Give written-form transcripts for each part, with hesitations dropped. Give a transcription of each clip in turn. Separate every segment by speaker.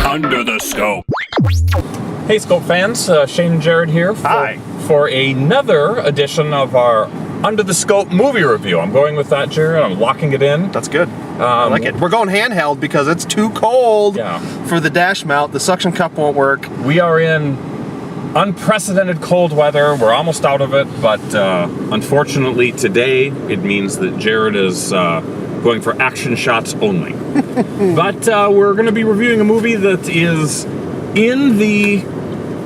Speaker 1: Under the Scope.
Speaker 2: Hey, Scope fans, Shane and Jared here for another edition of our Under the Scope movie review. I'm going with that, Jared. I'm locking it in.
Speaker 3: That's good. I like it. We're going handheld because it's too cold for the dash mount. The suction cup won't work.
Speaker 2: We are in unprecedented cold weather. We're almost out of it, but unfortunately today it means that Jared is going for action shots only. But we're going to be reviewing a movie that is in the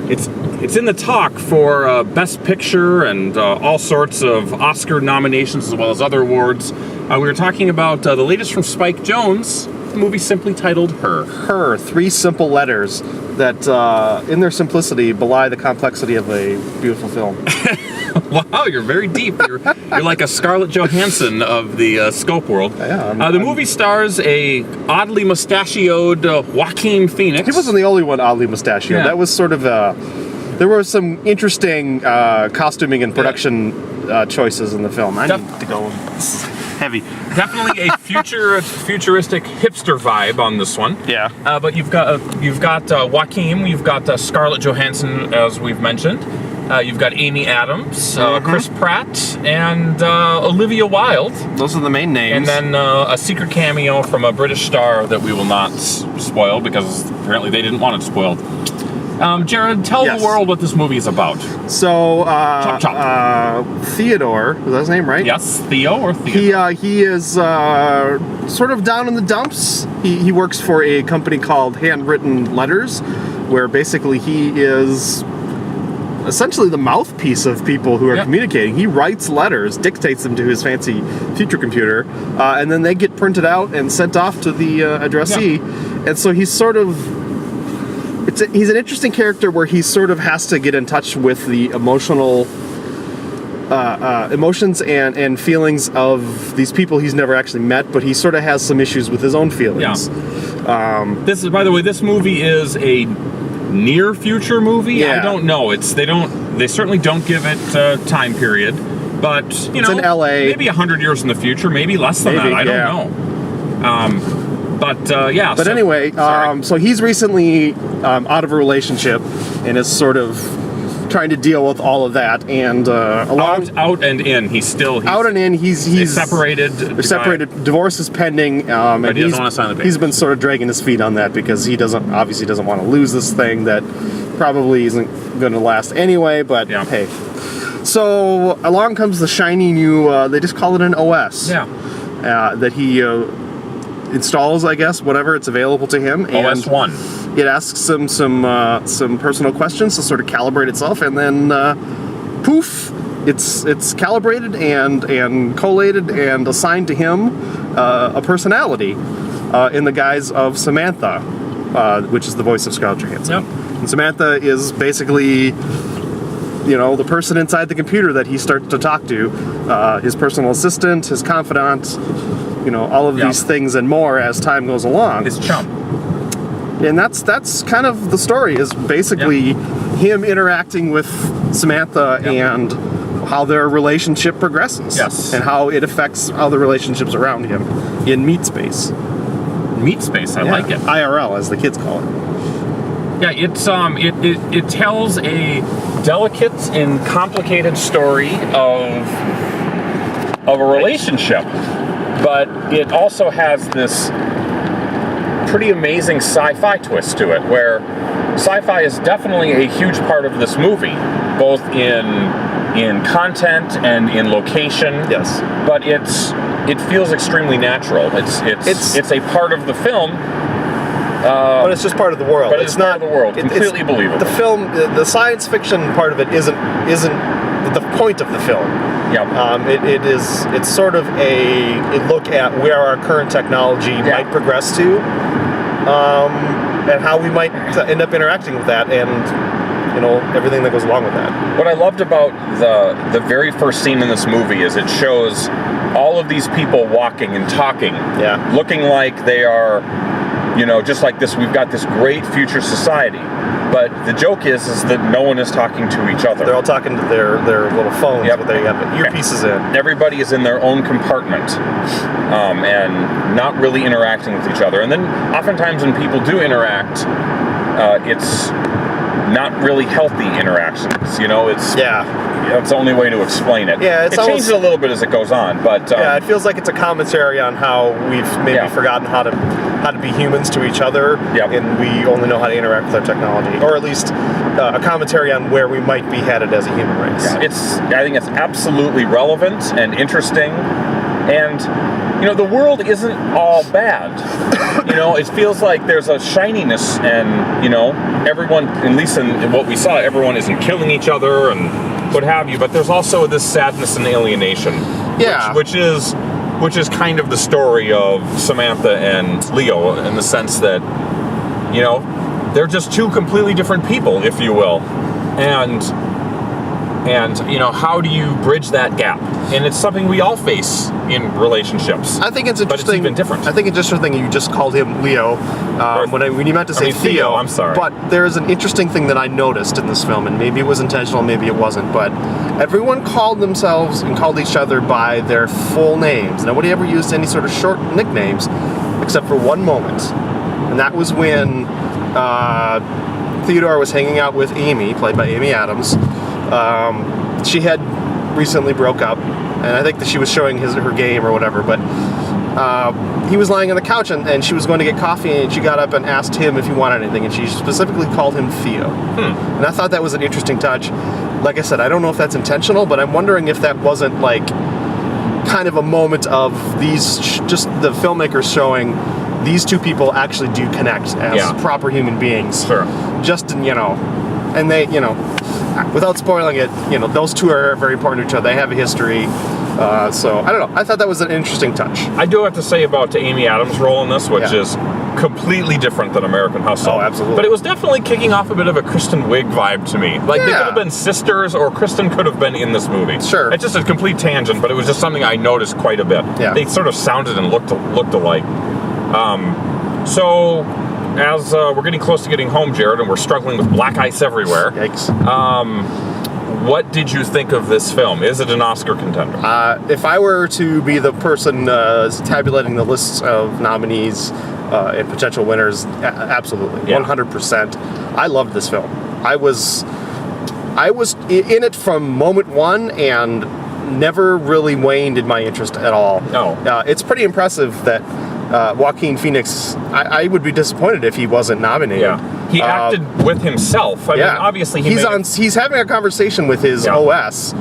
Speaker 2: it's in the talk for Best Picture and all sorts of Oscar nominations as well as other awards. We were talking about the latest from Spike Jonze, the movie simply titled Her.
Speaker 3: Her, three simple letters that, in their simplicity, belie the complexity of a beautiful film.
Speaker 2: Wow, you're very deep. You're like a Scarlett Johansson of the Scope world.
Speaker 3: Yeah,
Speaker 2: the movie stars a oddly mustachioed Joaquin Phoenix.
Speaker 3: He wasn't the only one oddly mustachioed.
Speaker 2: Yeah.
Speaker 3: That was sort of there were some interesting costuming and production choices in the film. I need to go. This is heavy.
Speaker 2: Definitely a futuristic hipster vibe on this one.
Speaker 3: Yeah.
Speaker 2: But you've got Joaquin, you've got Scarlett Johansson, as we've mentioned. You've got Amy Adams, Chris Pratt, and Olivia Wilde.
Speaker 3: Those are the main names.
Speaker 2: And then a secret cameo from a British star that we will not spoil because apparently they didn't want it spoiled. Jared, tell the world what this movie is about.
Speaker 3: So,
Speaker 2: chop, chop.
Speaker 3: Theodore, is that his name, right?
Speaker 2: Yes, Theo or Theodore.
Speaker 3: He is sort of down in the dumps. He works for a company called Handwritten Letters, where basically he is essentially the mouthpiece of people who are communicating. He writes letters, dictates them to his fancy future computer, and then they get printed out and sent off to the addressee. Yeah. And so he's sort of... he's an interesting character where he sort of has to get in touch with the emotions and feelings of these people he's never actually met, but he sort of has some issues with his own feelings.
Speaker 2: Yeah. This is, by the way, this movie is a near future movie.
Speaker 3: Yeah.
Speaker 2: I don't know. They certainly don't give it time period, but
Speaker 3: it's in LA.
Speaker 2: Maybe 100 years in the future, maybe less than that. I don't know. But
Speaker 3: anyway, so he's recently out of a relationship and is sort of trying to deal with all of that. And
Speaker 2: out and in, he's
Speaker 3: out and in. He's
Speaker 2: separated.
Speaker 3: They're separated. Divorce is pending.
Speaker 2: But he doesn't want to sign the papers.
Speaker 3: He's been sort of dragging his feet on that because he obviously doesn't want to lose this thing that probably isn't going to last anyway. But hey, so along comes the shiny new. They just call it an OS.
Speaker 2: Yeah.
Speaker 3: That he installs, I guess, whatever, it's available to him.
Speaker 2: OS 1.
Speaker 3: It asks him some personal questions to sort of calibrate itself, and then poof, it's calibrated and collated and assigned to him a personality in the guise of Samantha, which is the voice of Scarlett Johansson.
Speaker 2: Yep.
Speaker 3: And Samantha is basically, the person inside the computer that he starts to talk to, his personal assistant, his confidant, all of these things and more as time goes along.
Speaker 2: His chum.
Speaker 3: And that's kind of the story, is basically him interacting with Samantha and how their relationship progresses.
Speaker 2: Yes.
Speaker 3: And how it affects other relationships around him in meat space.
Speaker 2: Meat space, I like it.
Speaker 3: IRL, as the kids call it.
Speaker 2: Yeah, it tells a delicate and complicated story of a relationship, but it also has this pretty amazing sci-fi twist to it, where sci-fi is definitely a huge part of this movie, both in content and in location.
Speaker 3: Yes.
Speaker 2: But it feels extremely natural. It's a part of the film.
Speaker 3: But it's just part of the world.
Speaker 2: But it's not the world. Completely believable.
Speaker 3: The film, the science fiction part of it isn't the point of the film.
Speaker 2: Yeah.
Speaker 3: It's sort of a look at where our current technology might progress to, and how we might end up interacting with that, and everything that goes along with that.
Speaker 2: What I loved about the very first scene in this movie is it shows all of these people walking and talking, looking like they are just like this, we've got this great future society. But the joke is that no one is talking to each other.
Speaker 3: They're all talking to their little phones, but they have earpieces in.
Speaker 2: Everybody is in their own compartment and not really interacting with each other. And then oftentimes when people do interact, it's not really healthy interactions. It's the only way to explain it.
Speaker 3: Yeah,
Speaker 2: it changes a little bit as it goes on, but
Speaker 3: it feels like it's a commentary on how we've maybe forgotten how to be humans to each other, and we only know how to interact with our technology, or at least a commentary on where we might be headed as a human race.
Speaker 2: Yeah, I think it's absolutely relevant and interesting, and the world isn't all bad. It feels like there's a shininess, and everyone, at least in what we saw, everyone isn't killing each other and what have you. But there's also this sadness and alienation, which is kind of the story of Samantha and Leo, in the sense that they're just two completely different people, if you will, and how do you bridge that gap? And it's something we all face in relationships.
Speaker 3: I think it's interesting.
Speaker 2: But it's even different.
Speaker 3: I think it's interesting you just called him Leo when you meant to say Theo.
Speaker 2: I'm sorry.
Speaker 3: But there's an interesting thing that I noticed in this film, and maybe it was intentional, maybe it wasn't, but everyone called themselves and called each other by their full names. Nobody ever used any sort of short nicknames, except for one moment. And that was when Theodore was hanging out with Amy, played by Amy Adams. She had recently broke up, and I think that she was showing her game or whatever, but he was lying on the couch, and she was going to get coffee, and she got up and asked him if he wanted anything, and she specifically called him Theo. And I thought that was an interesting touch. Like I said, I don't know if that's intentional, but I'm wondering if that wasn't like kind of a moment of these, just the filmmakers showing these two people actually do connect as proper human beings.
Speaker 2: Sure.
Speaker 3: Just, and they, without spoiling it, those two are very important to each other. They have a history. So, I don't know. I thought that was an interesting touch.
Speaker 2: I do have to say about Amy Adams' role in this, which is completely different than American Hustle.
Speaker 3: Oh, absolutely.
Speaker 2: But it was definitely kicking off a bit of a Kristen Wiig vibe to me. Like, they could have been sisters, or Kristen could have been in this movie.
Speaker 3: Sure.
Speaker 2: It's just a complete tangent, but it was just something I noticed quite a bit.
Speaker 3: Yeah.
Speaker 2: They sort of sounded and looked alike. So, as we're getting close to getting home, Jared, and we're struggling with black ice everywhere.
Speaker 3: Yikes.
Speaker 2: What did you think of this film? Is it an Oscar contender?
Speaker 3: If I were to be the person tabulating the lists of nominees and potential winners, absolutely, 100%. I loved this film. I was in it from moment one and never really waned in my interest at all.
Speaker 2: No.
Speaker 3: It's pretty impressive that Joaquin Phoenix, I would be disappointed if he wasn't nominated.
Speaker 2: Yeah. He acted with himself. I mean, obviously
Speaker 3: he's having a conversation with his OS,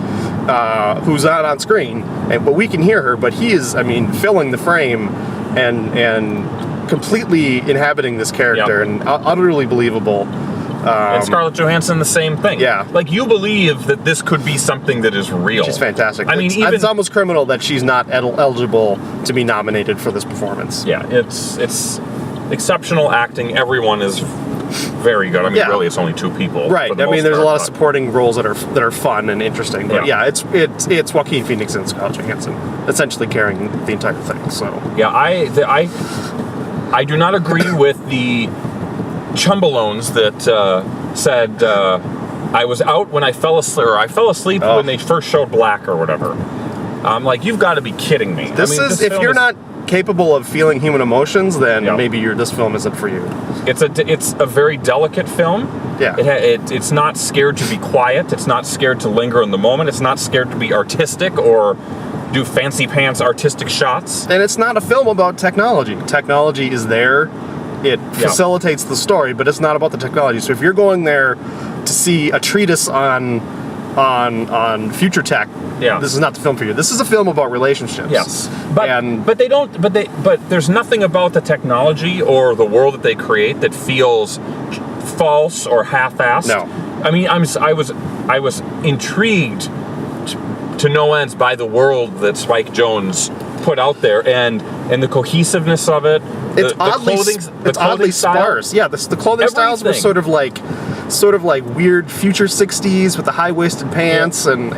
Speaker 3: who's not on screen, but we can hear her. But he is, filling the frame and completely inhabiting this character and utterly believable.
Speaker 2: And Scarlett Johansson, the same thing.
Speaker 3: Yeah.
Speaker 2: Like, you believe that this could be something that is real.
Speaker 3: She's fantastic.
Speaker 2: I mean,
Speaker 3: it's almost criminal that she's not eligible to be nominated for this performance.
Speaker 2: Yeah, it's exceptional acting. Everyone is very good. I mean, really, it's only two people.
Speaker 3: Right. There's a lot of supporting roles that are fun and interesting. But it's Joaquin Phoenix and Scarlett Johansson essentially carrying the entire thing. So
Speaker 2: yeah, I do not agree with the chumbalones that said I was out when I fell asleep, or I fell asleep when they first showed Black or whatever. I'm like, you've got to be kidding me.
Speaker 3: If you're not capable of feeling human emotions, then maybe this film isn't for you.
Speaker 2: It's a very delicate film.
Speaker 3: Yeah.
Speaker 2: It's not scared to be quiet. It's not scared to linger in the moment. It's not scared to be artistic or do fancy pants artistic shots.
Speaker 3: And it's not a film about technology. Technology is there. It facilitates the story, but it's not about the technology. So if you're going there to see a treatise on future tech, this is not the film for you. This is a film about relationships.
Speaker 2: Yes, but there's nothing about the technology or the world that they create that feels false or half-assed.
Speaker 3: No,
Speaker 2: I mean, I was intrigued to no ends by the world that Spike Jonze put out there, and the cohesiveness of it.
Speaker 3: It's oddly sparse. Yeah, the clothing styles were sort of like sort of like weird future 60s with the high-waisted pants and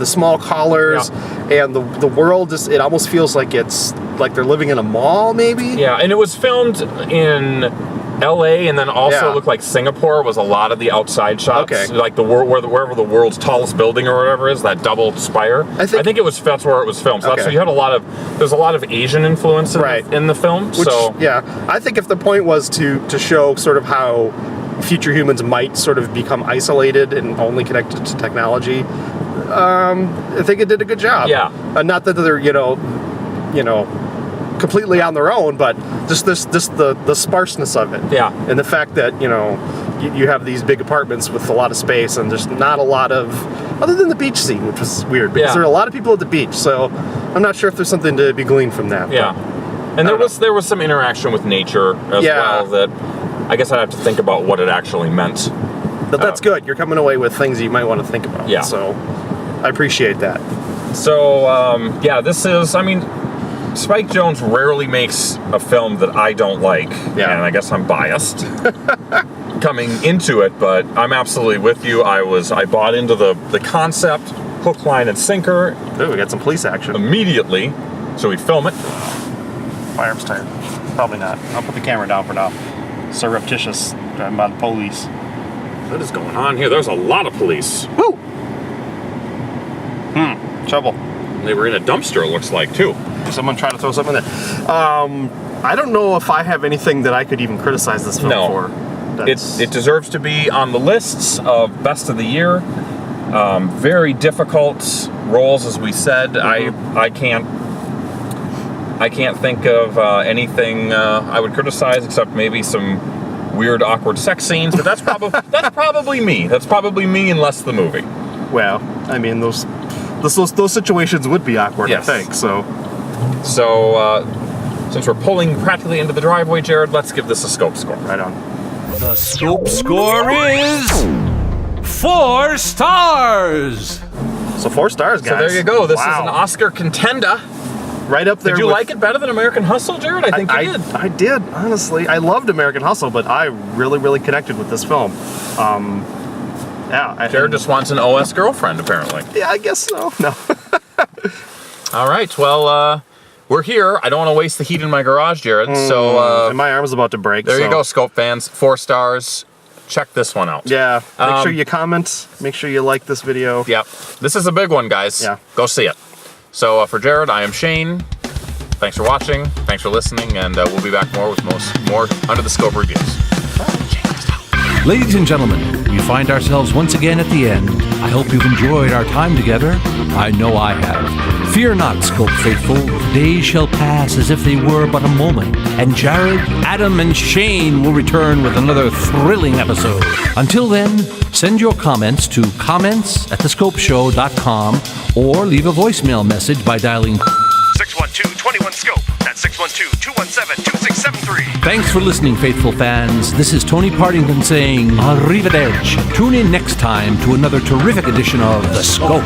Speaker 3: the small collars, and the world just, it almost feels like it's like they're living in a mall, maybe.
Speaker 2: Yeah, and it was filmed in LA, and then also looked like Singapore was a lot of the outside shots.
Speaker 3: Okay.
Speaker 2: Like wherever the world's tallest building or whatever is, that double spire. I think that's where it was filmed. So, so you had there's a lot of Asian influence in the film.
Speaker 3: Which, I think if the point was to show sort of how future humans might sort of become isolated and only connected to technology, I think it did a good job.
Speaker 2: Yeah.
Speaker 3: Not that they're, you know, completely on their own, but just the sparseness of it.
Speaker 2: Yeah.
Speaker 3: And the fact that, you know, you have these big apartments with a lot of space, and there's not a lot of, other than the beach scene, which was weird, because there are a lot of people at the beach, so I'm not sure if there's something to be gleaned from that.
Speaker 2: Yeah. And there was some interaction with nature as well that I guess I'd have to think about what it actually meant.
Speaker 3: But that's good. You're coming away with things you might want to think about.
Speaker 2: Yeah.
Speaker 3: So I appreciate that.
Speaker 2: So, this is, I mean, Spike Jonze rarely makes a film that I don't like, and I guess I'm biased coming into it, but I'm absolutely with you. I bought into the concept, hook, line, and sinker.
Speaker 3: Ooh, we got some police action.
Speaker 2: Immediately, so we film it.
Speaker 3: My arm's tired. Probably not. I'll put the camera down for now. Surreptitious driving by the police.
Speaker 2: What is going on here? There's a lot of police.
Speaker 3: Woo! Trouble.
Speaker 2: They were in a dumpster, it looks like, too.
Speaker 3: Someone trying to throw something in there. I don't know if I have anything that I could even criticize this film for.
Speaker 2: It deserves to be on the lists of best of the year. Very difficult roles, as we said. I can't think of anything I would criticize except maybe some weird, awkward sex scenes. But that's probably me. That's probably me and less the movie.
Speaker 3: Well, I mean, those situations would be awkward, I think. So,
Speaker 2: since we're pulling practically into the driveway, Jared, let's give this a scope score.
Speaker 3: Right on.
Speaker 1: The scope score is 4 stars.
Speaker 3: So 4 stars, guys.
Speaker 2: So there you go. This is an Oscar contender.
Speaker 3: Right up there.
Speaker 2: Did you like it better than American Hustle, Jared? I think you did.
Speaker 3: I did, honestly. I loved American Hustle, but I really, really connected with this film.
Speaker 2: Jared just wants an OS girlfriend, apparently.
Speaker 3: Yeah, I guess so. No.
Speaker 2: All right. Well, we're here. I don't want to waste the heat in my garage, Jared. So
Speaker 3: and my arm is about to break.
Speaker 2: There you go, Scope fans. 4 stars. Check this one out.
Speaker 3: Yeah. Make sure you comment. Make sure you like this video.
Speaker 2: Yep. This is a big one, guys.
Speaker 3: Yeah.
Speaker 2: Go see it. So for Jared, I am Shane. Thanks for watching. Thanks for listening, and we'll be back more with more Under the Scope reviews.
Speaker 4: Ladies and gentlemen, we find ourselves once again at the end. I hope you've enjoyed our time together. I know I have. Fear not, Scope faithful. Days shall pass as if they were but a moment, and Jared, Adam, and Shane will return with another thrilling episode. Until then, send your comments to comments@thescopeshow.com or leave a voicemail message by dialing
Speaker 5: 612-21-SCOPE. That's 612-217-2673.
Speaker 4: Thanks for listening, faithful fans. This is Tony Partington saying arrivederci. Tune in next time to another terrific edition of The Scope.